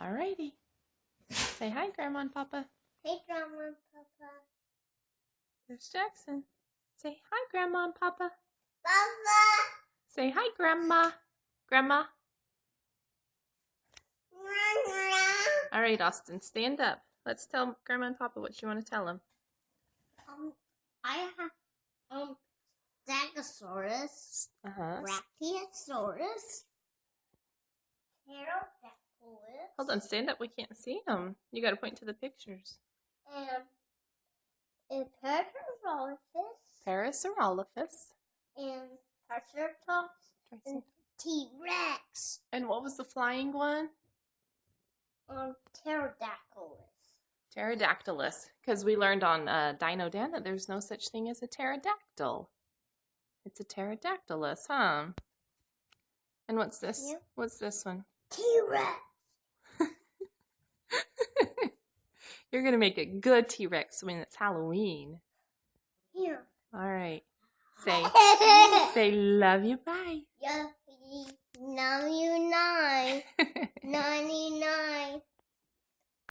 Alrighty. Say hi, Grandma and Papa. Hey, Grandma and Papa. There's Jackson. Say hi, Grandma and Papa. Papa. Say hi, Grandma. Grandma. All right, Austin, stand up. Let's tell Grandma and Papa what you want to tell them. I have Stegosaurus, Brachiosaurus, Pterodactylus. Hold on, stand up. We can't see them. You got to point to the pictures. And Parasaurolophus. Parasaurolophus. And Triceratops. And T-Rex. And what was the flying one? Pterodactylus. Pterodactylus. Because we learned on Dino Dan that there's no such thing as a pterodactyl. It's a pterodactylus, huh? And what's this? Yep. What's this one? T-Rex. You're going to make a good T-Rex when it's Halloween. Yeah. All right. Say love you, bye. Yeah.